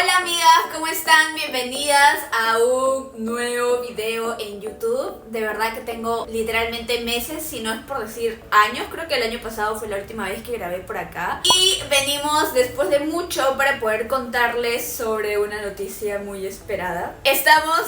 Hola amigas, ¿cómo están? Bienvenidas a un nuevo video en YouTube. De verdad que tengo literalmente meses, si no es por decir años. Creo que el año pasado fue la última vez que grabé por acá. Y venimos después de mucho para poder contarles sobre una noticia muy esperada. Estamos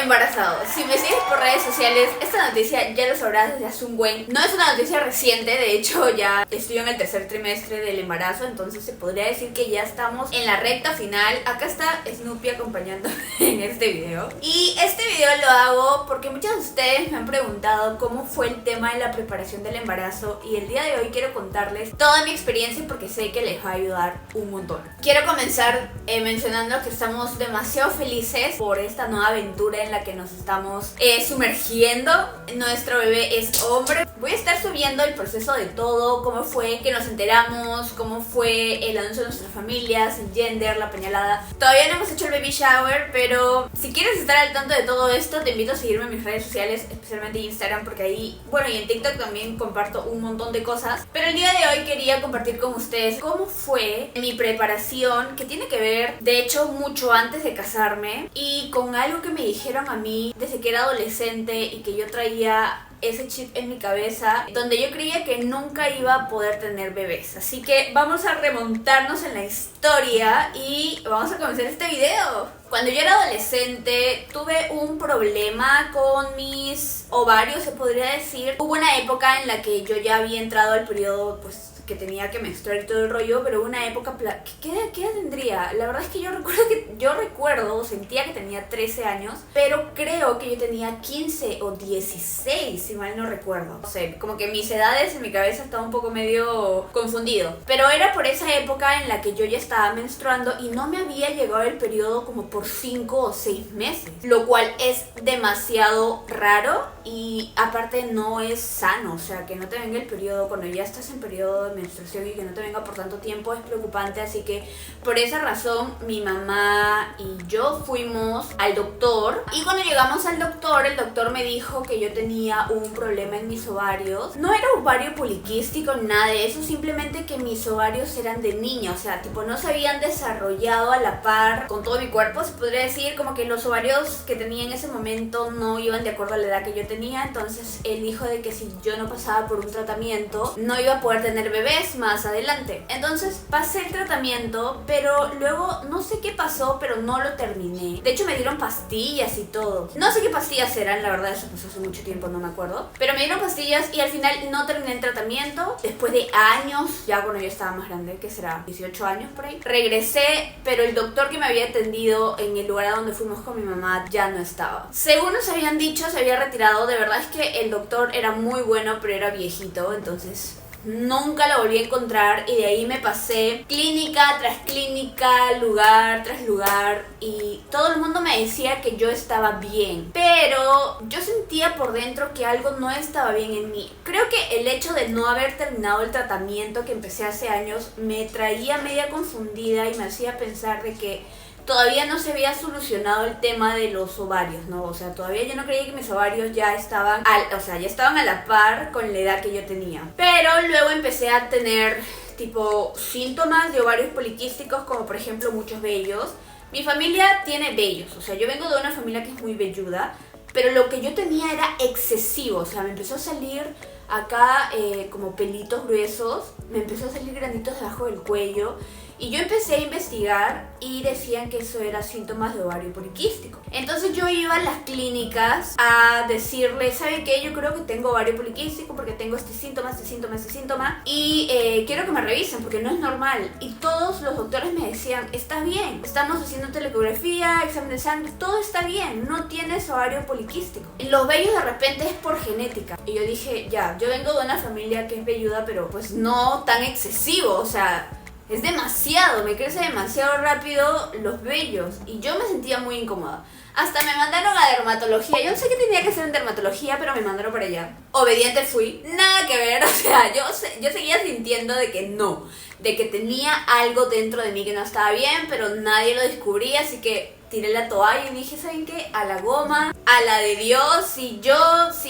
embarazados. Si me sigues por redes sociales, esta noticia ya lo sabrás desde hace un buen... No es una noticia reciente, de hecho ya estoy en el tercer trimestre del embarazo, entonces se podría decir que ya estamos en la recta final. Acá está Snoopy acompañándome en este video. Y este video lo hago porque muchas de ustedes me han preguntado cómo fue el tema de la preparación del embarazo, y el día de hoy quiero contarles toda mi experiencia porque sé que les va a ayudar un montón. Quiero comenzar mencionando que estamos demasiado felices por esta nueva aventura en la que nos estamos sumergiendo. Nuestro bebé es hombre. Voy a estar subiendo el proceso de todo, cómo fue que nos enteramos, cómo fue el anuncio de nuestras familias, el gender, la pañalada. Todavía no hemos hecho el baby shower, pero si quieres estar al tanto de todo esto, te invito a seguirme en mis redes sociales, especialmente Instagram, porque ahí, bueno, y en TikTok también comparto un montón de cosas. Pero el día de hoy quería compartir con ustedes cómo fue mi preparación, que tiene que ver, de hecho, mucho antes de casarme, y con algo que me dijeron a mí desde que era adolescente y que yo traía ese chip en mi cabeza, donde yo creía que nunca iba a poder tener bebés. Así que vamos a remontarnos en la historia y vamos a comenzar este video. Cuando yo era adolescente tuve un problema con mis ovarios, se podría decir. Hubo una época en la que yo ya había entrado al periodo, pues, que tenía que menstruar y todo el rollo, pero una época... ¿Qué edad tendría? La verdad es que yo recuerdo, sentía que tenía 13 años, pero creo que yo tenía 15 o 16, si mal no recuerdo. No sé, como que mis edades en mi cabeza estaba un poco medio confundido. Pero era por esa época en la que yo ya estaba menstruando y no me había llegado el periodo como por 5 o 6 meses, lo cual es demasiado raro y aparte no es sano. O sea, que no te venga el periodo cuando ya estás en periodo de menstruación y que no te venga por tanto tiempo es preocupante. Así que por esa razón mi mamá y yo fuimos al doctor, y cuando llegamos al doctor, el doctor me dijo que yo tenía un problema en mis ovarios. No era ovario poliquístico ni nada de eso, simplemente que mis ovarios eran de niña, o sea, tipo no se habían desarrollado a la par con todo mi cuerpo, se podría decir. Como que los ovarios que tenía en ese momento no iban de acuerdo a la edad que yo tenía. Entonces él dijo de que si yo no pasaba por un tratamiento no iba a poder tener bebés más adelante. Entonces pasé el tratamiento, pero luego no sé qué pasó, pero no lo terminé. De hecho me dieron pastillas y todo. No sé qué pastillas eran, la verdad eso pasó hace mucho tiempo, no me acuerdo. Pero me dieron pastillas y al final no terminé el tratamiento. Después de años, ya cuando yo estaba más grande, que será 18 años por ahí, regresé, pero el doctor que me había atendido en el lugar a donde fuimos con mi mamá ya no estaba. Según nos habían dicho, se había retirado. De verdad es que el doctor era muy bueno, pero era viejito, entonces nunca lo volví a encontrar. Y de ahí me pasé clínica tras clínica, lugar tras lugar, y todo el mundo me decía que yo estaba bien, pero yo sentía por dentro que algo no estaba bien en mí. Creo que el hecho de no haber terminado el tratamiento que empecé hace años me traía media confundida y me hacía pensar de que todavía no se había solucionado el tema de los ovarios, ¿no? O sea, todavía yo no creía que mis ovarios ya estaban ya estaban a la par con la edad que yo tenía. Pero luego empecé a tener tipo síntomas de ovarios poliquísticos, como por ejemplo muchos vellos. Mi familia tiene vellos, o sea, yo vengo de una familia que es muy velluda, pero lo que yo tenía era excesivo. O sea, me empezó a salir acá como pelitos gruesos, me empezó a salir granitos debajo del cuello. Y yo empecé a investigar y decían que eso era síntomas de ovario poliquístico. Entonces yo iba a las clínicas a decirles, ¿sabe qué? Yo creo que tengo ovario poliquístico porque tengo este síntoma, este síntoma, este síntoma, y quiero que me revisen porque no es normal. Y todos los doctores me decían, está bien, estamos haciendo ecografía, examen de sangre, todo está bien, no tienes ovario poliquístico. Los vellos de repente es por genética. Y yo dije, ya, yo vengo de una familia que es velluda, pero pues no tan excesivo, o sea, es demasiado, me crece demasiado rápido los vellos y yo me sentía muy incómoda. Hasta me mandaron a dermatología. Yo no sé qué tenía que hacer en dermatología, pero me mandaron para allá. Obediente fui, nada que ver. O sea, yo seguía sintiendo de que no, de que tenía algo dentro de mí que no estaba bien, pero nadie lo descubría, así que tiré la toalla y dije, ¿saben qué? A la goma, a la de Dios. Si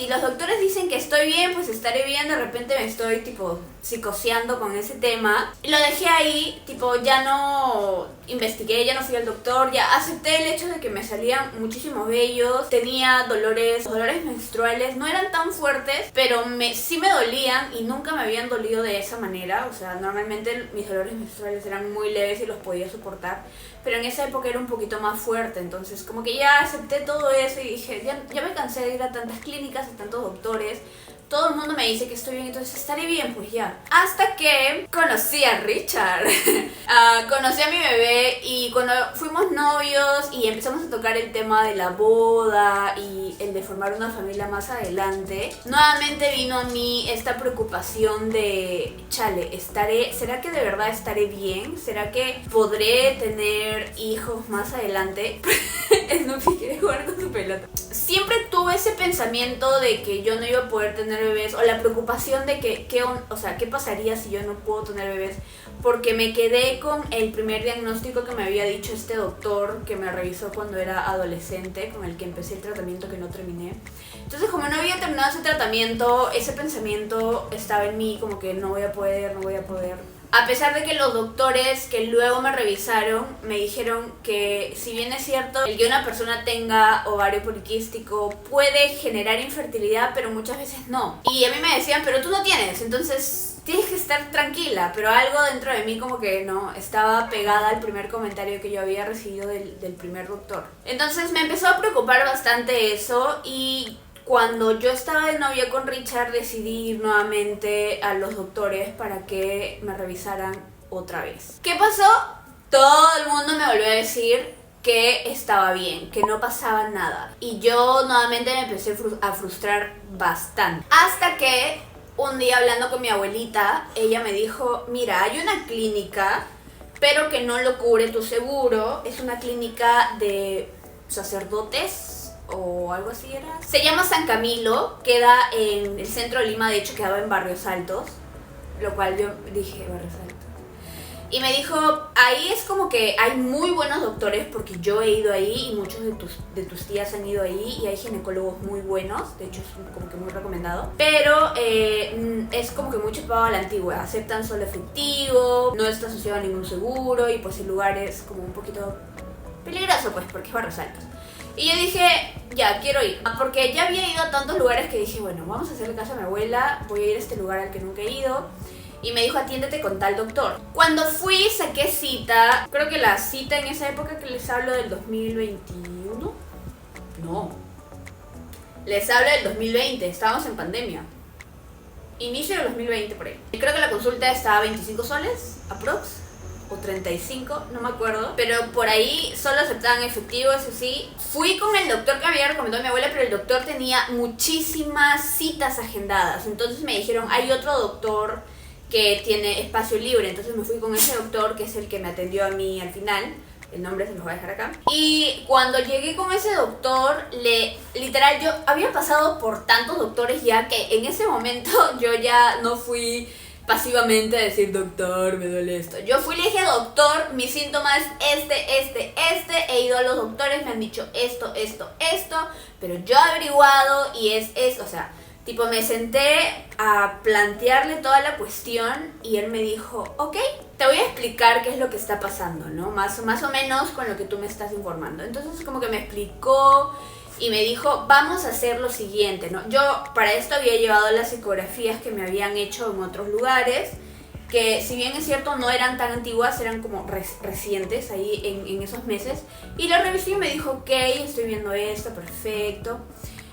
los doctores dicen que estoy bien, pues estaré bien. De repente me estoy tipo psicoseando con ese tema. Y lo dejé ahí, tipo, ya no investigué, ya no fui al doctor, ya acepté el hecho de que me salían muchísimos vellos, tenía dolores menstruales, no eran tan fuertes, pero sí me dolían y nunca me habían dolido de esa manera. O sea, normalmente mis dolores menstruales eran muy leves y los podía soportar, pero en esa época era un poquito más fuerte, entonces como que ya acepté todo eso y dije, ya me cansé de ir a tantas clínicas, a tantos doctores. Todo el mundo me dice que estoy bien, entonces estaré bien, pues ya. Hasta que conocí a Richard. Conocí a mi bebé y cuando fuimos novios y empezamos a tocar el tema de la boda y el de formar una familia más adelante, nuevamente vino a mí esta preocupación de, chale, ¿será que de verdad estaré bien? ¿Será que podré tener hijos más adelante? Snoopy quiere jugar con su pelota. Siempre tuve ese pensamiento de que yo no iba a poder tener bebés, o la preocupación de que qué pasaría si yo no puedo tener bebés, porque me quedé con el primer diagnóstico que me había dicho este doctor que me revisó cuando era adolescente, con el que empecé el tratamiento que no terminé. Entonces, como no había terminado ese tratamiento, ese pensamiento estaba en mí como que no voy a poder. A pesar de que los doctores que luego me revisaron me dijeron que, si bien es cierto, el que una persona tenga ovario poliquístico puede generar infertilidad, pero muchas veces no. Y a mí me decían, pero tú no tienes, entonces tienes que estar tranquila. Pero algo dentro de mí como que no, estaba pegada al primer comentario que yo había recibido del primer doctor. Entonces me empezó a preocupar bastante eso, y cuando yo estaba de novia con Richard decidí ir nuevamente a los doctores para que me revisaran otra vez. ¿Qué pasó? Todo el mundo me volvió a decir que estaba bien, que no pasaba nada. Y yo nuevamente me empecé a frustrar bastante. Hasta que un día, hablando con mi abuelita, ella me dijo, mira, hay una clínica, pero que no lo cubre tu seguro. Es una clínica de sacerdotes o algo así era. Se llama San Camilo, queda en el centro de Lima, de hecho quedaba en Barrios Altos, lo cual yo dije, Barrios Altos. Y me dijo, ahí es como que hay muy buenos doctores, porque yo he ido ahí y muchos de tus tías han ido ahí, y hay ginecólogos muy buenos, de hecho es como que muy recomendado, pero es como que muy chupado a la antigua, aceptan solo efectivo, no está asociado a ningún seguro, y pues el lugar es como un poquito peligroso, pues, porque es Barrios Altos. Y yo dije, ya, quiero ir. Porque ya había ido a tantos lugares que dije, bueno, vamos a hacerle caso a mi abuela, voy a ir a este lugar al que nunca he ido. Y me dijo, atiéndete con tal doctor. Cuando fui, saqué cita. Creo que la cita en esa época que les hablo del 2021. No. Les hablo del 2020, estábamos en pandemia. Inicio del 2020 por ahí. Y creo que la consulta estaba a 25 soles, aprox. O 35, no me acuerdo, pero por ahí solo aceptaban efectivo, eso sí. Fui con el doctor que me había recomendado mi abuela, pero el doctor tenía muchísimas citas agendadas. Entonces me dijeron, hay otro doctor que tiene espacio libre. Entonces me fui con ese doctor, que es el que me atendió a mí al final. El nombre se los voy a dejar acá. Y cuando llegué con ese doctor, literal, yo había pasado por tantos doctores ya que en ese momento yo ya no fui pasivamente a decir, doctor, me duele esto. Yo fui y le dije, doctor, mi síntoma es este. He ido a los doctores, me han dicho esto, pero yo he averiguado y es, o sea, tipo me senté a plantearle toda la cuestión y él me dijo, ok, te voy a explicar qué es lo que está pasando, ¿no? Más o menos con lo que tú me estás informando. Entonces como que me explicó y me dijo, vamos a hacer lo siguiente, ¿no? Yo para esto había llevado las ecografías que me habían hecho en otros lugares, que si bien es cierto no eran tan antiguas, eran como recientes ahí en esos meses. Y la revisé y me dijo, ok, estoy viendo esto, perfecto.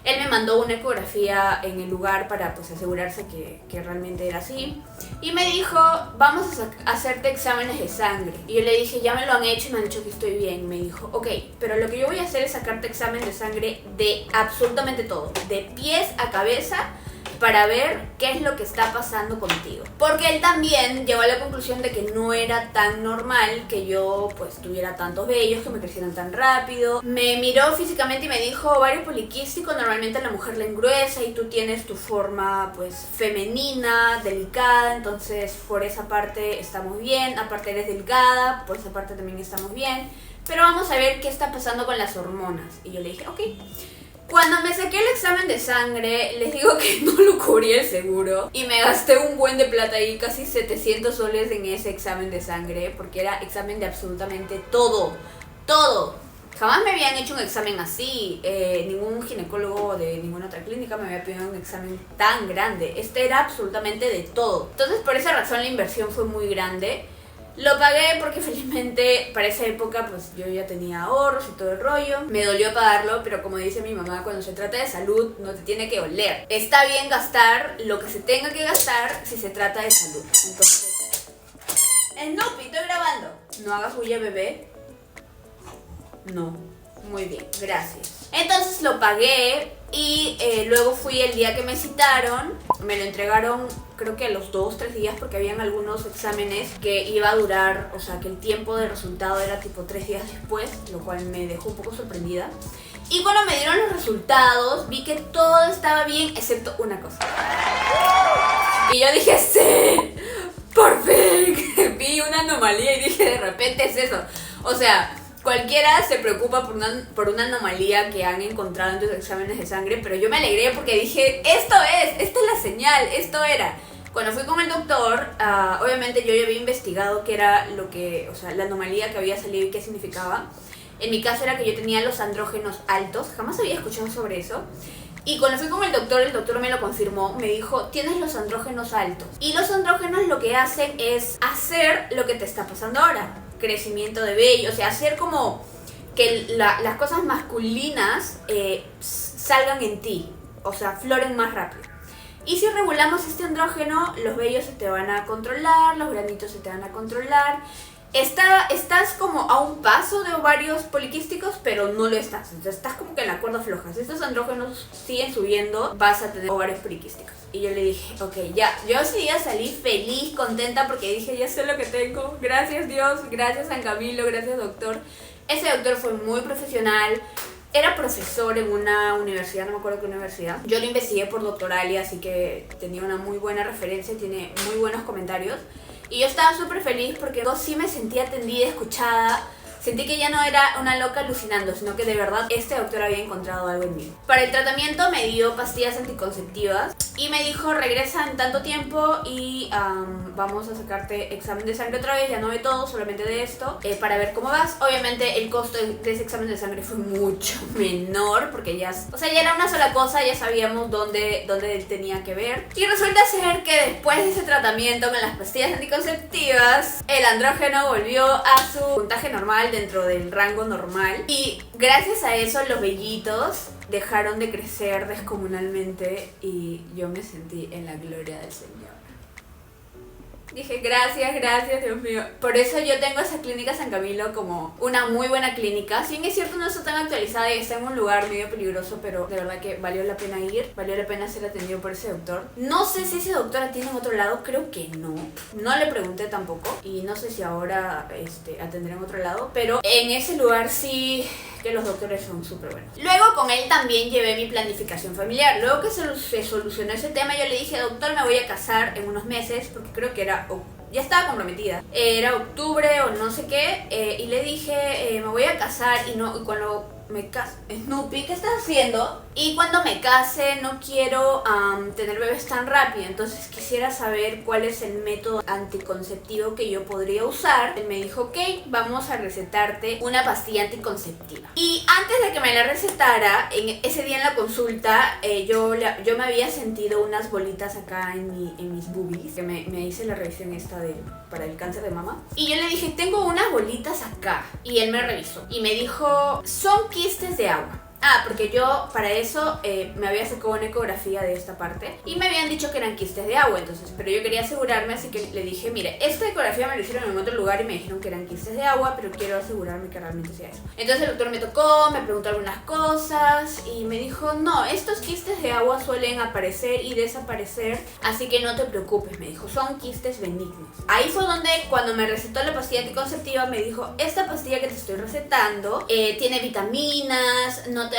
Él me mandó una ecografía en el lugar para pues asegurarse que realmente era así. Y me dijo, vamos a hacerte exámenes de sangre. Y yo le dije, ya me lo han hecho y me han dicho que estoy bien. Me dijo, ok, pero lo que yo voy a hacer es sacarte examen de sangre de absolutamente todo, de pies a cabeza, para ver qué es lo que está pasando contigo. Porque él también llegó a la conclusión de que no era tan normal que yo pues tuviera tantos vellos, que me crecieran tan rápido. Me miró físicamente y me dijo, ovario poliquístico, normalmente la mujer la engruesa y tú tienes tu forma pues femenina, delicada, entonces por esa parte estamos bien. Aparte eres delgada, por esa parte también estamos bien. Pero vamos a ver qué está pasando con las hormonas. Y yo le dije, ok. Cuando me saqué el examen de sangre, les digo que no lo cubría el seguro y me gasté un buen de plata ahí, casi 700 soles en ese examen de sangre, porque era examen de absolutamente todo, todo. Jamás me habían hecho un examen así, ningún ginecólogo de ninguna otra clínica me había pedido un examen tan grande. Este era absolutamente de todo. Entonces por esa razón la inversión fue muy grande. Lo pagué porque felizmente para esa época pues yo ya tenía ahorros y todo el rollo. Me dolió pagarlo, pero como dice mi mamá, cuando se trata de salud no te tiene que oler. Está bien gastar lo que se tenga que gastar si se trata de salud. Entonces, Snoopy, estoy grabando. No hagas bulla, bebé. No, muy bien, gracias. Entonces lo pagué y luego fui el día que me citaron. Me lo entregaron creo que a los 2-3 días porque habían algunos exámenes que iba a durar, o sea que el tiempo de resultado era tipo 3 días después, lo cual me dejó un poco sorprendida. Y cuando me dieron los resultados vi que todo estaba bien excepto una cosa. Y yo dije, sí, por fin. Vi una anomalía y dije, de repente es eso. O sea, cualquiera se preocupa por una anomalía que han encontrado en tus exámenes de sangre, pero yo me alegré porque dije, esta es la señal, esto era. Cuando fui con el doctor, obviamente yo ya había investigado qué era lo que, o sea, la anomalía que había salido y qué significaba. En mi caso era que yo tenía los andrógenos altos, jamás había escuchado sobre eso. Y cuando fui con el doctor me lo confirmó, me dijo, tienes los andrógenos altos. Y los andrógenos lo que hacen es hacer lo que te está pasando ahora. Crecimiento de vello, o sea, hacer como que las cosas masculinas salgan en ti, o sea, floren más rápido. Y si regulamos este andrógeno, los vellos se te van a controlar, los granitos se te van a controlar. Estás como a un paso de ovarios poliquísticos, pero no lo estás. Entonces estás como que en la cuerda floja. Si estos andrógenos siguen subiendo, vas a tener ovarios poliquísticos. Y yo le dije, ok, ya. Yo ese día salí feliz, contenta, porque dije, ya sé lo que tengo. Gracias Dios, gracias San Camilo, gracias doctor. Ese doctor fue muy profesional. Era profesor en una universidad, no me acuerdo qué universidad. Yo lo investigué por Doctoralia, así que tenía una muy buena referencia, tiene muy buenos comentarios. Y yo estaba súper feliz porque yo sí me sentía atendida, escuchada. Sentí que ya no era una loca alucinando, sino que de verdad este doctor había encontrado algo en mí. Para el tratamiento me dio pastillas anticonceptivas y me dijo, regresa en tanto tiempo y vamos a sacarte examen de sangre otra vez, ya no de todo, solamente de esto, para ver cómo vas. Obviamente el costo de ese examen de sangre fue mucho menor porque ya era una sola cosa, ya sabíamos dónde tenía que ver. Y resulta ser que después de ese tratamiento con las pastillas anticonceptivas, el andrógeno volvió a su puntaje normal, dentro del rango normal, y gracias a eso los vellitos dejaron de crecer descomunalmente y yo me sentí en la gloria del Señor. Dije, gracias, Dios mío. Por eso yo tengo esa clínica San Camilo como una muy buena clínica. Si bien es cierto, no está tan actualizada y está en un lugar medio peligroso, pero de verdad que valió la pena ir, valió la pena ser atendido por ese doctor. No sé si ese doctor atiende en otro lado, creo que no. No le pregunté tampoco y no sé si ahora atenderá en otro lado, pero en ese lugar sí que los doctores son súper buenos. Luego con él también llevé mi planificación familiar. Luego que se solucionó ese tema, yo le dije, doctor, me voy a casar en unos meses, porque creo que ya estaba comprometida. Era octubre o no sé qué, y le dije, me voy a casar y cuando me case, Snoopy, ¿qué estás haciendo? Y cuando me case no quiero tener bebés tan rápido, entonces quisiera saber cuál es el método anticonceptivo que yo podría usar. Él me dijo, ok, vamos a recetarte una pastilla anticonceptiva. Y antes de que me la recetara, ese día en la consulta, yo me había sentido unas bolitas acá en mis boobies, que me hice la revisión para el cáncer de mama. Y yo le dije, tengo unas bolitas acá. Y él me revisó y me dijo, son quistes de agua. Porque yo para eso me había sacado una ecografía de esta parte y me habían dicho que eran quistes de agua, entonces, pero yo quería asegurarme, así que le dije, mire, esta ecografía me lo hicieron en otro lugar y me dijeron que eran quistes de agua, pero quiero asegurarme que realmente sea eso. Entonces el doctor me tocó, me preguntó algunas cosas y me dijo, no, estos quistes de agua suelen aparecer y desaparecer, así que no te preocupes, me dijo, son quistes benignos. Ahí fue donde, cuando me recetó la pastilla anticonceptiva, me dijo, esta pastilla que te estoy recetando tiene vitaminas, no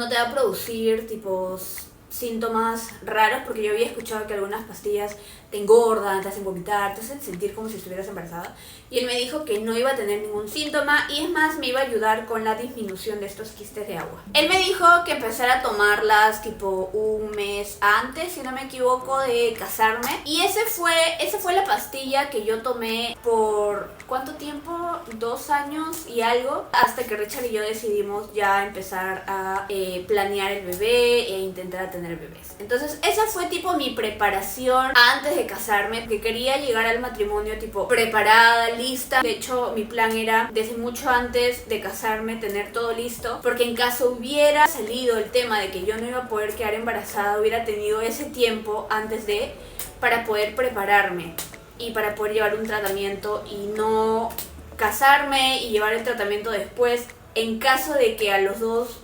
te va a producir tipos síntomas raros, porque yo había escuchado que algunas pastillas te engordan, te hacen vomitar, te hacen sentir como si estuvieras embarazada. Y él me dijo que no iba a tener ningún síntoma y es más, me iba a ayudar con la disminución de estos quistes de agua. Él me dijo que empezara a tomarlas tipo un mes antes, si no me equivoco, de casarme. Y esa fue la pastilla que yo tomé por ¿cuánto tiempo? 2 años y algo, hasta que Richard y yo decidimos ya empezar a planear el bebé e intentar tener bebés. Entonces esa fue tipo mi preparación antes de casarme, que quería llegar al matrimonio tipo preparada, lista. De hecho, mi plan era desde mucho antes de casarme tener todo listo, porque en caso hubiera salido el tema de que yo no iba a poder quedar embarazada, hubiera tenido ese tiempo antes de para poder prepararme y para poder llevar un tratamiento y no casarme y llevar el tratamiento después en caso de que a los dos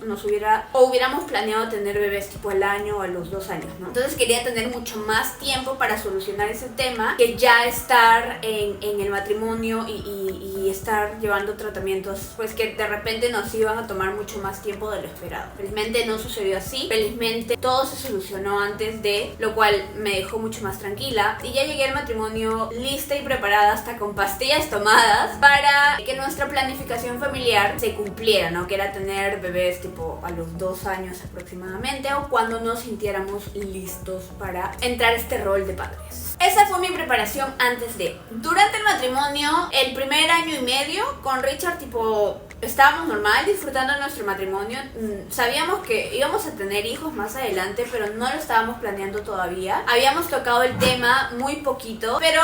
hubiéramos planeado tener bebés tipo al año o a los 2 años, ¿no? Entonces quería tener mucho más tiempo para solucionar ese tema que ya estar en el matrimonio y estar llevando tratamientos pues que de repente nos iban a tomar mucho más tiempo de lo esperado. Felizmente no sucedió así, felizmente todo se solucionó antes de, lo cual me dejó mucho más tranquila y ya llegué al matrimonio lista y preparada hasta con pastillas tomadas para que nuestra planificación familiar se cumpliera, ¿no? Que era tener bebés tipo a los 2 años aproximadamente o cuando nos sintiéramos listos para entrar a este rol de padres. Esa fue mi preparación antes de. Durante el matrimonio, el primer año y medio con Richard tipo estábamos normal disfrutando de nuestro matrimonio. Sabíamos que íbamos a tener hijos más adelante, pero no lo estábamos planeando todavía. Habíamos tocado el tema muy poquito, pero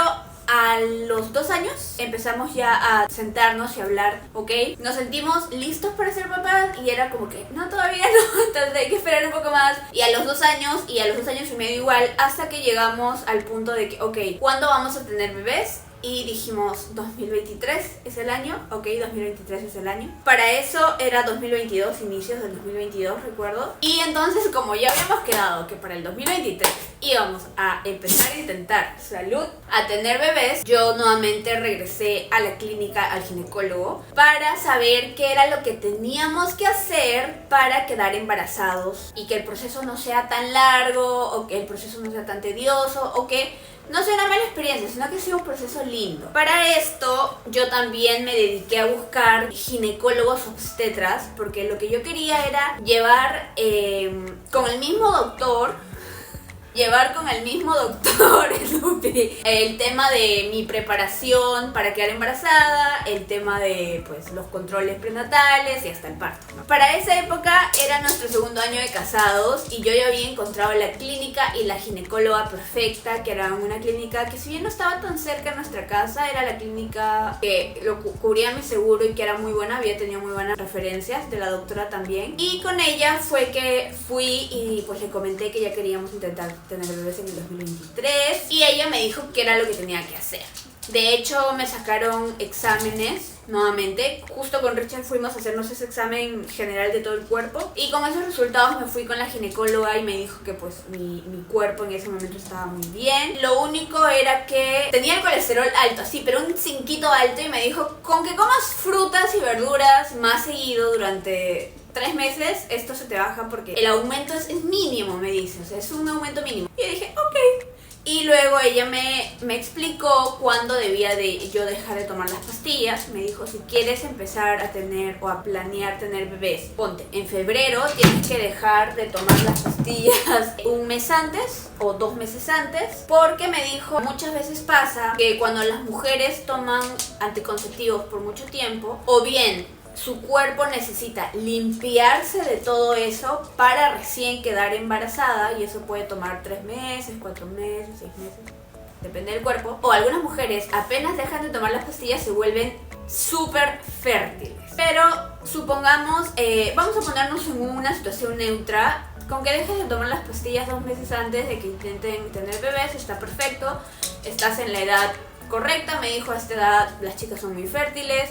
a los 2 años empezamos ya a sentarnos y hablar, ¿ok? Nos sentimos listos para ser papás y era como que, no, todavía no, entonces hay que esperar un poco más. Y a los 2 años y a los 2 años y medio igual, hasta que llegamos al punto de que, ok, ¿cuándo vamos a tener bebés? Y dijimos, 2023 es el año, ok, 2023 es el año. Para eso era 2022, inicios del 2022, recuerdo. Y entonces, como ya habíamos quedado que para el 2023 íbamos a empezar a intentar salud, a tener bebés, yo nuevamente regresé a la clínica, al ginecólogo, para saber qué era lo que teníamos que hacer para quedar embarazados y que el proceso no sea tan largo, o que el proceso no sea tan tedioso, o que no sea una mala experiencia, sino que sea un proceso lindo. Para esto, yo también me dediqué a buscar ginecólogos obstetras, porque lo que yo quería era llevar con el mismo doctor, el tema de mi preparación para quedar embarazada, el tema de pues los controles prenatales y hasta el parto, ¿no? Para esa época era nuestro 2.º año de casados y yo ya había encontrado la clínica y la ginecóloga perfecta, que era una clínica que si bien no estaba tan cerca de nuestra casa, era la clínica que lo cubría mi seguro y que era muy buena, había tenido muy buenas referencias de la doctora también. Y con ella fue que fui y pues le comenté que ya queríamos intentar tener bebés en el 2023 y ella me dijo qué era lo que tenía que hacer. De hecho, me sacaron exámenes nuevamente. Justo con Richard fuimos a hacernos ese examen general de todo el cuerpo y con esos resultados me fui con la ginecóloga y me dijo que pues mi cuerpo en ese momento estaba muy bien. Lo único era que tenía el colesterol alto, sí, pero un 5 alto, y me dijo, con que comas frutas y verduras más seguido durante 3 meses, esto se te baja porque el aumento es mínimo, me dice, o sea, es un aumento mínimo. Y yo dije, ok. Y luego ella me explicó cuándo debía de yo dejar de tomar las pastillas. Me dijo, si quieres empezar a tener o a planear tener bebés, ponte, en febrero tienes que dejar de tomar las pastillas 1 mes antes o 2 meses antes, porque me dijo, muchas veces pasa que cuando las mujeres toman anticonceptivos por mucho tiempo, o bien su cuerpo necesita limpiarse de todo eso para recién quedar embarazada, y eso puede tomar 3 meses, 4 meses, 6 meses, depende del cuerpo. O algunas mujeres apenas dejan de tomar las pastillas se vuelven súper fértiles. Pero supongamos, vamos a ponernos en una situación neutra. Con que dejes de tomar las pastillas 2 meses antes de que intenten tener bebés está perfecto, estás en la edad correcta. Me dijo, a esta edad las chicas son muy fértiles.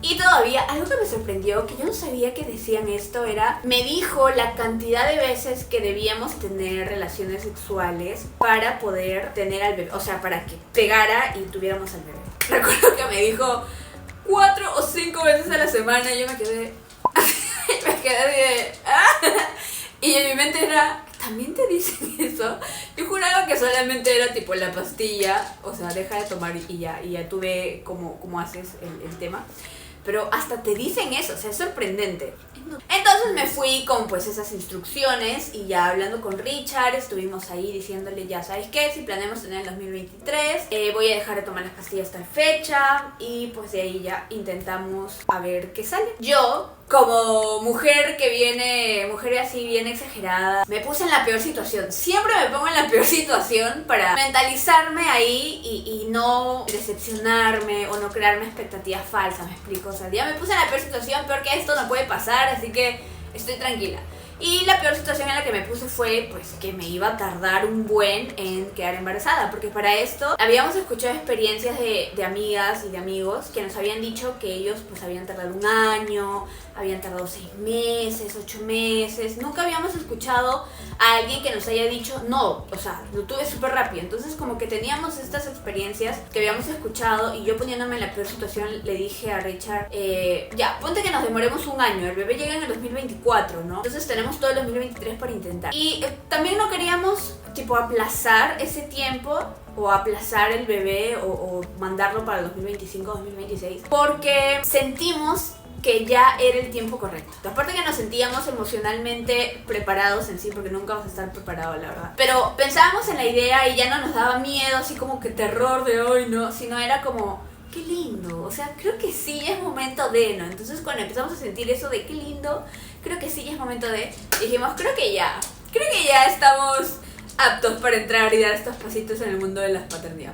Y todavía, algo que me sorprendió, que yo no sabía que decían esto, era, me dijo la cantidad de veces que debíamos tener relaciones sexuales para poder tener al bebé, o sea, para que pegara y tuviéramos al bebé. Recuerdo que me dijo 4 o 5 veces a la semana, y yo me quedé así de... Y en mi mente era, ¿también te dicen eso? Yo juraba que solamente era tipo la pastilla, o sea, deja de tomar y ya tú ve cómo haces el tema. Pero hasta te dicen eso, o sea, es sorprendente. Entonces me fui con pues esas instrucciones y ya hablando con Richard, estuvimos ahí diciéndole, ya sabes qué, si planeamos tener el 2023, voy a dejar de tomar las pastillas hasta fecha y pues de ahí ya intentamos a ver qué sale. Yo, como mujer así bien exagerada, me puse en la peor situación. Siempre me pongo en la peor situación para mentalizarme ahí y no decepcionarme o no crearme expectativas falsas, ¿me explico? O sea, ya me puse en la peor situación, peor que esto no puede pasar, así que estoy tranquila. Y la peor situación en la que me puse fue pues que me iba a tardar un buen en quedar embarazada, porque para esto habíamos escuchado experiencias de amigas y de amigos que nos habían dicho que ellos pues habían tardado un año, habían tardado 6 meses, 8 meses. Nunca habíamos escuchado a alguien que nos haya dicho no, o sea, lo tuve súper rápido. Entonces como que teníamos estas experiencias que habíamos escuchado y yo poniéndome en la peor situación le dije a Richard, ya, ponte que nos demoremos un año, el bebé llega en el 2024, ¿no? Entonces tenemos todo el 2023 para intentar. Y también no queríamos tipo aplazar ese tiempo o aplazar el bebé o mandarlo para el 2025-2026 porque sentimos que ya era el tiempo correcto. Aparte que nos sentíamos emocionalmente preparados en sí, porque nunca vas a estar preparado, la verdad. Pero pensábamos en la idea y ya no nos daba miedo, así como que terror de hoy, ¿no? Sino era como, qué lindo, o sea, creo que sí es momento de, ¿no? Entonces cuando empezamos a sentir eso de qué lindo, creo que sí es momento de, dijimos, creo que ya estamos aptos para entrar y dar estos pasitos en el mundo de la paternidad.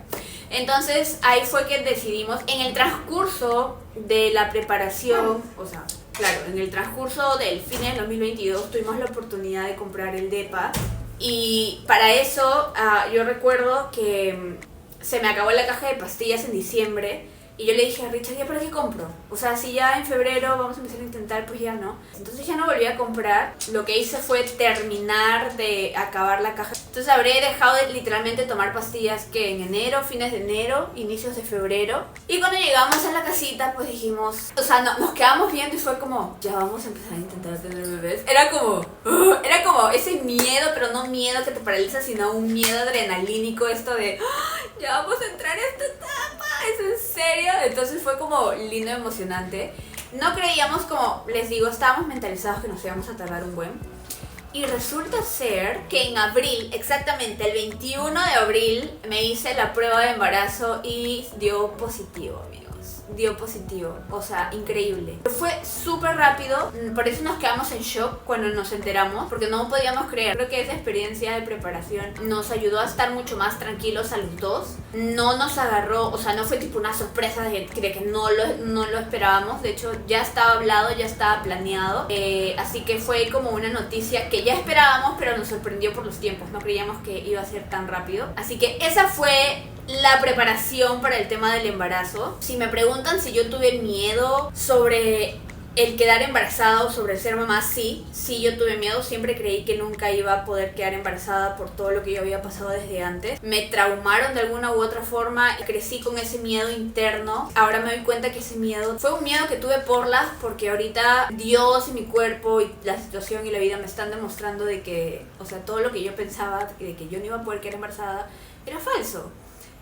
Entonces ahí fue que decidimos, en el transcurso de la preparación, o sea, claro, en el transcurso del fin del 2022 tuvimos la oportunidad de comprar el DEPA y para eso yo recuerdo que se me acabó la caja de pastillas en diciembre y yo le dije a Richard, ¿ya para qué compro? O sea, si ya en febrero vamos a empezar a intentar, pues ya no. Entonces ya no volví a comprar. Lo que hice fue terminar de acabar la caja. Entonces habré dejado de literalmente tomar pastillas que en enero, fines de enero, inicios de febrero. Y cuando llegamos a la casita, pues dijimos, o sea, nos quedamos viendo y fue como, ya vamos a empezar a intentar tener bebés. Era como ese miedo, pero no miedo que te paraliza, sino un miedo adrenalínico, esto de, ya vamos a entrar a esta etapa, ¿es en serio? Entonces fue como lindo, emocionante. No creíamos, como les digo, estábamos mentalizados que nos íbamos a tardar un buen. Y resulta ser que en abril, exactamente el 21 de abril, me hice la prueba de embarazo y dio positivo, amigos. Dio positivo, o sea, increíble. Fue súper rápido, por eso nos quedamos en shock cuando nos enteramos, porque no podíamos creer. Creo que esa experiencia de preparación nos ayudó a estar mucho más tranquilos a los dos. No nos agarró, o sea, no fue tipo una sorpresa de que no lo esperábamos. De hecho, ya estaba hablado, ya estaba planeado. Así que fue como una noticia que ya esperábamos, pero nos sorprendió por los tiempos. No creíamos que iba a ser tan rápido. Así que esa fue la preparación para el tema del embarazo. Si me preguntan si yo tuve miedo sobre el quedar embarazada o sobre ser mamá, sí yo tuve miedo. Siempre creí que nunca iba a poder quedar embarazada por todo lo que yo había pasado desde antes. Me traumaron de alguna u otra forma y crecí con ese miedo interno. Ahora me doy cuenta que ese miedo fue un miedo que tuve porque ahorita Dios y mi cuerpo y la situación y la vida me están demostrando de que, o sea, todo lo que yo pensaba de que yo no iba a poder quedar embarazada era falso.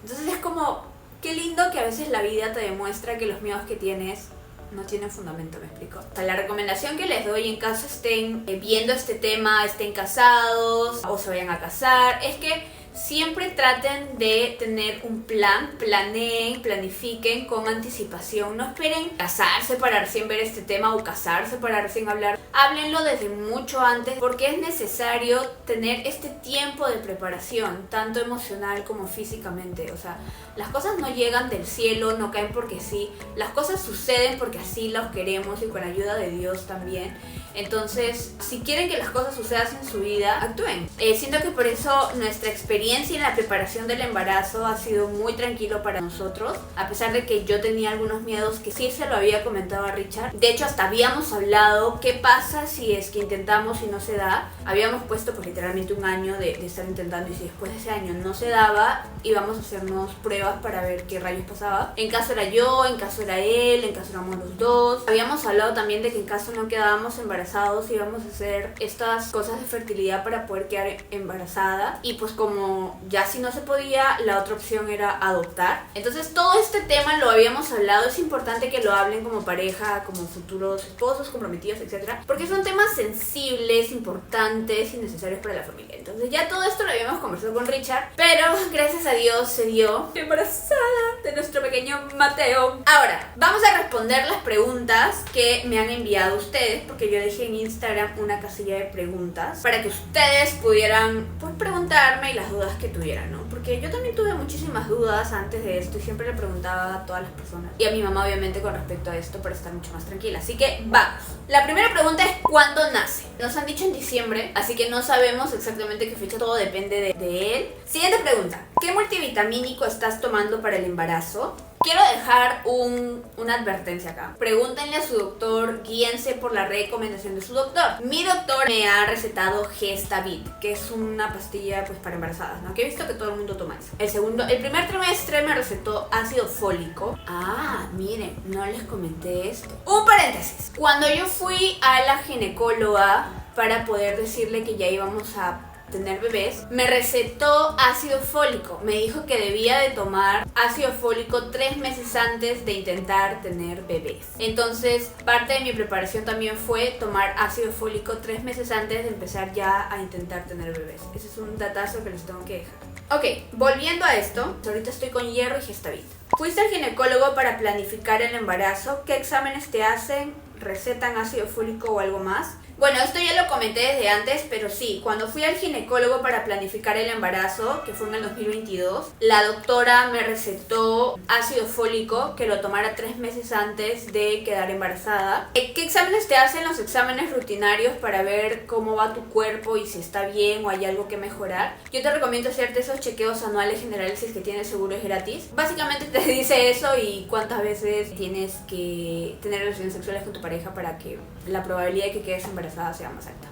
Entonces es como, qué lindo que a veces la vida te demuestra que los miedos que tienes no tienen fundamento, ¿me explico? O sea, la recomendación que les doy en caso estén viendo este tema, estén casados o se vayan a casar, es que siempre traten de tener un plan, planeen, planifiquen con anticipación. No esperen casarse para recién ver este tema o casarse para recién hablar. Háblenlo desde mucho antes porque es necesario tener este tiempo de preparación, tanto emocional como físicamente. O sea, las cosas no llegan del cielo, no caen porque sí. Las cosas suceden porque así las queremos y con ayuda de Dios también. Entonces, si quieren que las cosas sucedan en su vida, actúen. Siento que por eso nuestra experiencia experiencia en la preparación del embarazo ha sido muy tranquilo para nosotros, a pesar de que yo tenía algunos miedos que sí se lo había comentado a Richard. De hecho, hasta habíamos hablado qué pasa si es que intentamos y no se da. Habíamos puesto pues literalmente un año de estar intentando, y si después de ese año no se daba, íbamos a hacernos pruebas para ver qué rayos pasaba. En caso era yo, en caso era él, en caso éramos los dos. Habíamos hablado también de que en caso no quedábamos embarazados íbamos a hacer estas cosas de fertilidad para poder quedar embarazada, y pues como ya si no se podía, la otra opción era adoptar. Entonces todo este tema lo habíamos hablado. Es importante que lo hablen como pareja, como futuros esposos, comprometidos, etcétera, porque son temas sensibles, importantes y necesarios para la familia. Entonces ya todo esto lo habíamos conversado con Richard, pero gracias a Dios se dio embarazada de nuestro pequeño Mateo. Ahora, vamos a responder las preguntas que me han enviado ustedes, porque yo dejé en Instagram una casilla de preguntas para que ustedes pudieran pues preguntarme y las dudas que tuvieran, ¿no? Porque yo también tuve muchísimas dudas antes de esto y siempre le preguntaba a todas las personas y a mi mamá obviamente con respecto a esto para estar mucho más tranquila. Así que vamos. La primera pregunta es ¿cuándo nace? Nos han dicho en diciembre, así que no sabemos exactamente qué fecha, todo depende de él. Siguiente pregunta. ¿Qué multivitamínico estás tomando para el embarazo? Quiero dejar una advertencia acá. Pregúntenle a su doctor, guíense por la recomendación de su doctor. Mi doctor me ha recetado Gestavit, que es una pastilla pues para embarazadas, ¿no? Que he visto que todo el mundo toma eso. El primer trimestre me recetó ácido fólico. Ah, miren, no les comenté esto. Un paréntesis. Cuando yo fui a la ginecóloga para poder decirle que ya íbamos a tener bebés, me recetó ácido fólico. Me dijo que debía de tomar ácido fólico 3 meses antes de intentar tener bebés. Entonces, parte de mi preparación también fue tomar ácido fólico 3 meses antes de empezar ya a intentar tener bebés. Ese es un datazo que les tengo que dejar. Ok, volviendo a esto, ahorita estoy con hierro y Gestavit. ¿Fuiste al ginecólogo para planificar el embarazo? ¿Qué exámenes te hacen? ¿Recetan ácido fólico o algo más? Bueno, esto ya lo comenté desde antes, pero sí, cuando fui al ginecólogo para planificar el embarazo, que fue en el 2022, la doctora me recetó ácido fólico, que lo tomara 3 meses antes de quedar embarazada. ¿Qué exámenes te hacen? Los exámenes rutinarios para ver cómo va tu cuerpo y si está bien o hay algo que mejorar. Yo te recomiendo hacerte esos chequeos anuales generales si es que tienes seguro, es gratis. Básicamente te dice eso y cuántas veces tienes que tener relaciones sexuales con tu pareja para que la probabilidad de que quedes embarazada sea más alta.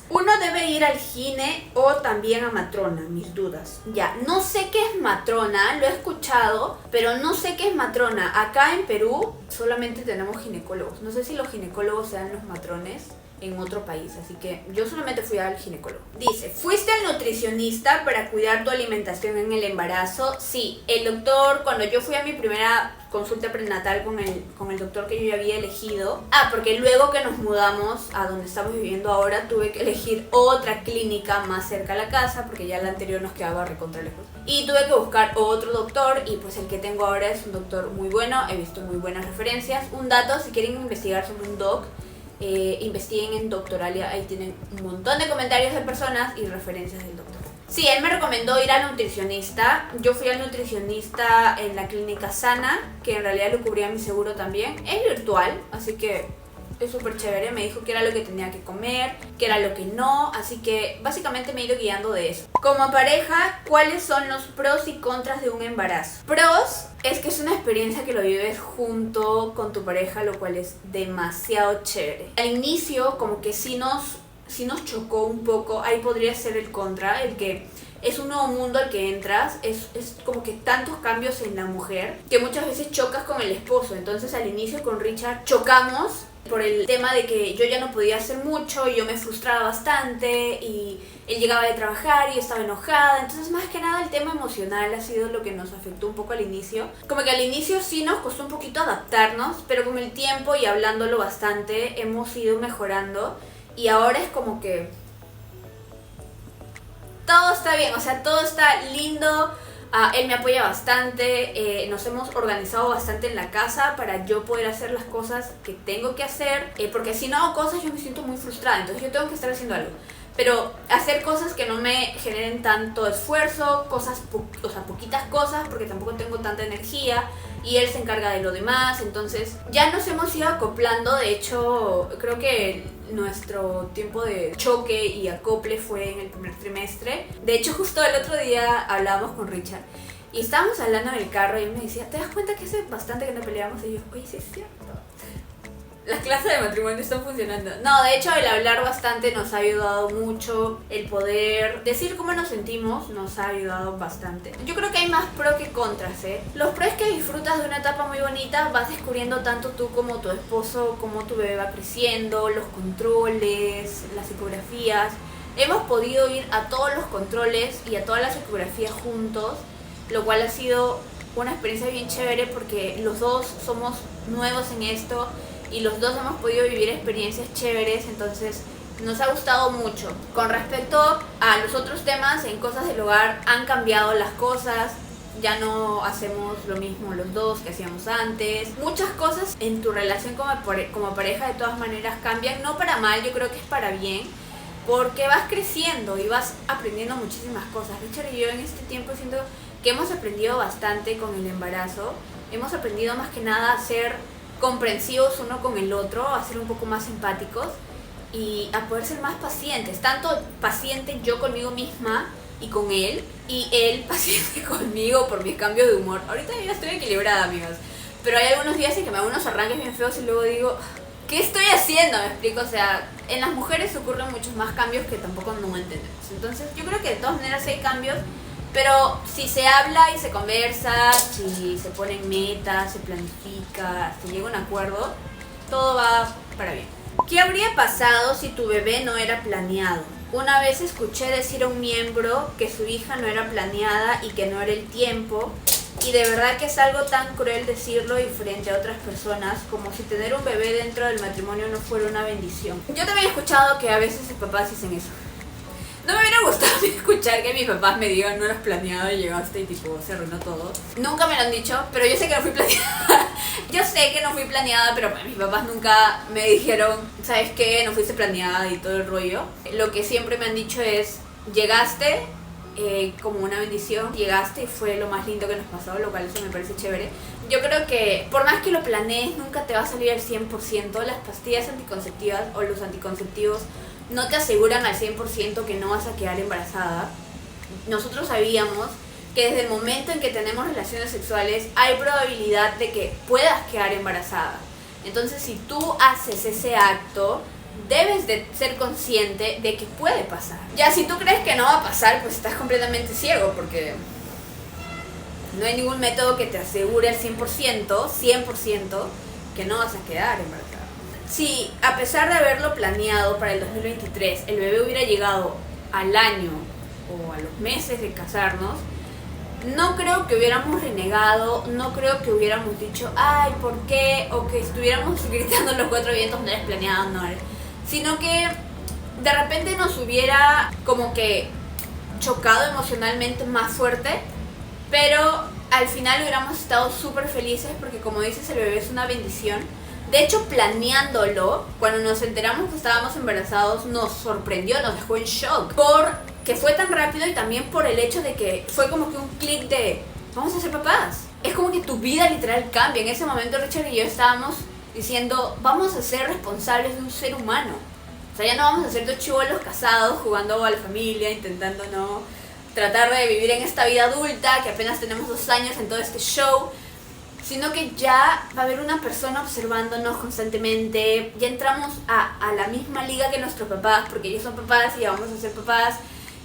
¿Uno debe ir al gine o también a matrona? Mis dudas. Ya, no sé qué es matrona, lo he escuchado, pero no sé qué es matrona. Acá en Perú solamente tenemos ginecólogos. No sé si los ginecólogos sean los matrones en otro país, así que yo solamente fui al ginecólogo. Dice, ¿fuiste al nutricionista para cuidar tu alimentación en el embarazo? Sí, el doctor, cuando yo fui a mi primera consulta prenatal con el doctor que yo ya había elegido. Porque luego que nos mudamos a donde estamos viviendo ahora, tuve que elegir otra clínica más cerca a la casa, porque ya la anterior nos quedaba recontra lejos. Y tuve que buscar otro doctor, y pues el que tengo ahora es un doctor muy bueno, he visto muy buenas referencias. Un dato, si quieren investigar sobre un doc, investiguen en Doctoralia, ahí tienen un montón de comentarios de personas y referencias del doctor. Sí, él me recomendó ir al nutricionista. Yo fui al nutricionista en la clínica Sana, que en realidad lo cubría mi seguro también. Es virtual, así que es súper chévere. Me dijo qué era lo que tenía que comer, qué era lo que no, así que básicamente me he ido guiando de eso. Como pareja, ¿cuáles son los pros y contras de un embarazo? Pros es que es una experiencia que lo vives junto con tu pareja, lo cual es demasiado chévere. Al inicio como que sí nos chocó un poco. Ahí podría ser el contra, el que es un nuevo mundo al que entras, es como que tantos cambios en la mujer que muchas veces chocas con el esposo. Entonces al inicio con Richard chocamos por el tema de que yo ya no podía hacer mucho y yo me frustraba bastante y él llegaba de trabajar y estaba enojada. Entonces más que nada el tema emocional ha sido lo que nos afectó un poco al inicio. Como que al inicio sí nos costó un poquito adaptarnos, pero con el tiempo y hablándolo bastante hemos ido mejorando. Y ahora es como que todo está bien, o sea, todo está lindo. Él me apoya bastante, nos hemos organizado bastante en la casa para yo poder hacer las cosas que tengo que hacer, porque si no hago cosas yo me siento muy frustrada, entonces yo tengo que estar haciendo algo. Pero hacer cosas que no me generen tanto esfuerzo, poquitas cosas, porque tampoco tengo tanta energía, y él se encarga de lo demás. Entonces ya nos hemos ido acoplando. De hecho, creo que nuestro tiempo de choque y acople fue en el primer trimestre. De hecho, justo el otro día hablábamos con Richard y estábamos hablando en el carro y él me decía, ¿te das cuenta que hace bastante que no peleamos? Y yo, oye, sí es cierto. Las clases de matrimonio están funcionando. No, de hecho, el hablar bastante nos ha ayudado mucho. El poder decir cómo nos sentimos nos ha ayudado bastante. Yo creo que hay más pro que contras, ¿eh? Los pros es que disfrutas de una etapa muy bonita. Vas descubriendo tanto tú como tu esposo, cómo tu bebé va creciendo, los controles, las ecografías. Hemos podido ir a todos los controles y a todas las ecografías juntos, lo cual ha sido una experiencia bien chévere porque los dos somos nuevos en esto y los dos hemos podido vivir experiencias chéveres, entonces nos ha gustado mucho. Con respecto a los otros temas, en cosas del hogar han cambiado las cosas, ya no hacemos lo mismo los dos que hacíamos antes. Muchas cosas en tu relación como pareja de todas maneras cambian, no para mal, yo creo que es para bien, porque vas creciendo y vas aprendiendo muchísimas cosas. Richard y yo en este tiempo siento que hemos aprendido bastante con el embarazo, hemos aprendido más que nada a ser comprensivos uno con el otro, a ser un poco más empáticos y a poder ser más pacientes, tanto paciente yo conmigo misma y con él, y él paciente conmigo por mis cambios de humor. Ahorita yo ya estoy equilibrada, amigos, pero hay algunos días en que me hago unos arranques bien feos y luego digo, ¿qué estoy haciendo? Me explico, o sea, en las mujeres ocurren muchos más cambios que tampoco no entendemos. Entonces yo creo que de todas maneras hay cambios, pero si se habla y se conversa, si se ponen metas, se planifica, se llega a un acuerdo, todo va para bien. ¿Qué habría pasado si tu bebé no era planeado? Una vez escuché decir a un miembro que su hija no era planeada y que no era el tiempo, y de verdad que es algo tan cruel decirlo y frente a otras personas, como si tener un bebé dentro del matrimonio no fuera una bendición. Yo también he escuchado que a veces los papás dicen eso. No me hubiera gustado escuchar que mis papás me digan no eras planeado y llegaste y tipo se arruinó todo. Nunca me lo han dicho, pero yo sé que no fui planeada. Yo sé que no fui planeada, pero mis papás nunca me dijeron, ¿sabes qué? No fuiste planeada y todo el rollo. Lo que siempre me han dicho es, llegaste como una bendición, llegaste y fue lo más lindo que nos pasó, lo cual eso me parece chévere. Yo creo que por más que lo planees, nunca te va a salir al 100%. Las pastillas anticonceptivas o los anticonceptivos no te aseguran al 100% que no vas a quedar embarazada. Nosotros sabíamos que desde el momento en que tenemos relaciones sexuales hay probabilidad de que puedas quedar embarazada. Entonces, si tú haces ese acto, debes de ser consciente de que puede pasar. Ya, si tú crees que no va a pasar, pues estás completamente ciego, porque no hay ningún método que te asegure al 100%, que no vas a quedar embarazada. Si a pesar de haberlo planeado para el 2023, el bebé hubiera llegado al año o a los meses de casarnos, no creo que hubiéramos renegado, no creo que hubiéramos dicho, ay, ¿por qué? O que estuviéramos gritando los cuatro vientos, no eres planeado, no eres. Sino que de repente nos hubiera como que chocado emocionalmente más fuerte, pero al final hubiéramos estado súper felices porque, como dices, el bebé es una bendición. De hecho, planeándolo, cuando nos enteramos que estábamos embarazados, nos sorprendió, nos dejó en shock. Porque fue tan rápido y también por el hecho de que fue como que un clic de, vamos a ser papás. Es como que tu vida literal cambia. En ese momento Richard y yo estábamos diciendo, vamos a ser responsables de un ser humano. O sea, ya no vamos a ser dos chibolos casados jugando a la familia, intentando no tratar de vivir en esta vida adulta, que apenas tenemos 2 años en todo este show, sino que ya va a haber una persona observándonos constantemente. Ya entramos a la misma liga que nuestros papás, porque ellos son papás y ya vamos a ser papás,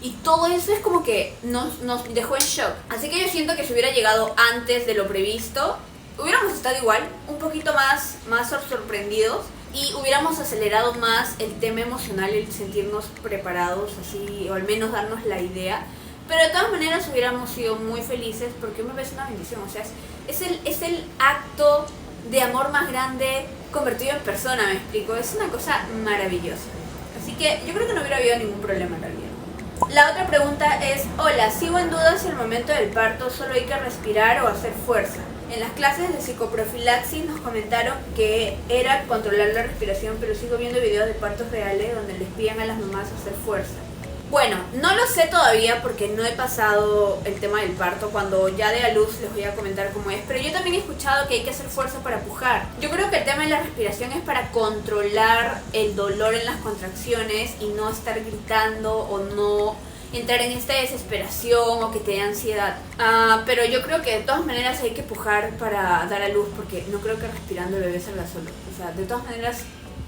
y todo eso es como que nos dejó en shock. Así que yo siento que si hubiera llegado antes de lo previsto, hubiéramos estado igual, un poquito más sorprendidos, y hubiéramos acelerado más el tema emocional, el sentirnos preparados así, o al menos darnos la idea. Pero de todas maneras hubiéramos sido muy felices porque un bebé es una bendición, o sea, es el acto de amor más grande convertido en persona, me explico, es una cosa maravillosa. Así que yo creo que no hubiera habido ningún problema en realidad. La otra pregunta es, hola, sigo en duda si al momento del parto solo hay que respirar o hacer fuerza. En las clases de psicoprofilaxis nos comentaron que era controlar la respiración, pero sigo viendo videos de partos reales donde les piden a las mamás hacer fuerza. Bueno, no lo sé todavía porque no he pasado el tema del parto. Cuando ya dé a luz les voy a comentar cómo es. Pero yo también he escuchado que hay que hacer fuerza para pujar. Yo creo que el tema de la respiración es para controlar el dolor en las contracciones y no estar gritando o no entrar en esta desesperación o que te dé ansiedad. Pero yo creo que de todas maneras hay que pujar para dar a luz porque no creo que respirando el bebé salga solo. O sea, de todas maneras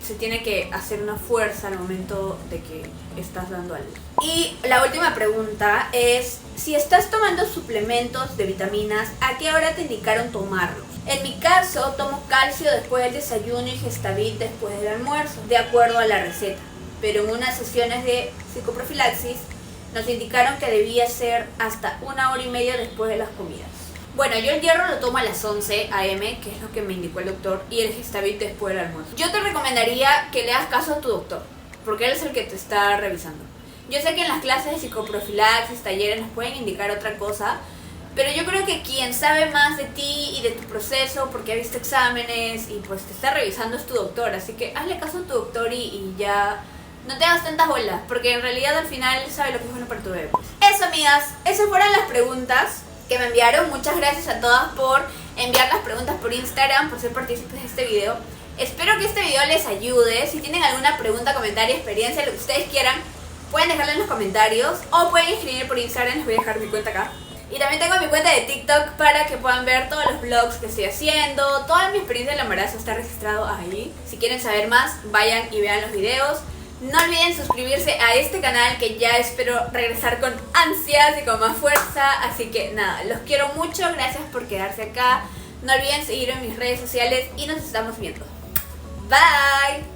se tiene que hacer una fuerza al momento de que estás dando a luz. Y la última pregunta es, si estás tomando suplementos de vitaminas, ¿a qué hora te indicaron tomarlos? En mi caso, tomo calcio después del desayuno y Gestavit después del almuerzo, de acuerdo a la receta. Pero en unas sesiones de psicoprofilaxis nos indicaron que debía ser hasta 1 hora y media después de las comidas. Bueno, yo el hierro lo tomo a las 11 a.m., que es lo que me indicó el doctor, y el Gestavit después del almuerzo. Yo te recomendaría que le hagas caso a tu doctor, porque él es el que te está revisando. Yo sé que en las clases de psicoprofilaxis, talleres, nos pueden indicar otra cosa, pero yo creo que quien sabe más de ti y de tu proceso, porque ha visto exámenes y pues te está revisando, es tu doctor. Así que hazle caso a tu doctor y ya no te hagas tantas bolas, porque en realidad al final sabe lo que es bueno para tu bebé. Eso, amigas, esas fueron las preguntas que me enviaron. Muchas gracias a todas por enviar las preguntas por Instagram, por ser partícipes de este video. Espero que este video les ayude. Si tienen alguna pregunta, comentario, experiencia, lo que ustedes quieran, pueden dejarla en los comentarios o pueden escribir por Instagram. Les voy a dejar mi cuenta acá. Y también tengo mi cuenta de TikTok para que puedan ver todos los vlogs que estoy haciendo. Toda mi experiencia del embarazo está registrado ahí. Si quieren saber más, vayan y vean los videos. No olviden suscribirse a este canal, que ya espero regresar con ansias y con más fuerza. Así que nada, los quiero mucho, gracias por quedarse acá. No olviden seguirme en mis redes sociales y nos estamos viendo. Bye.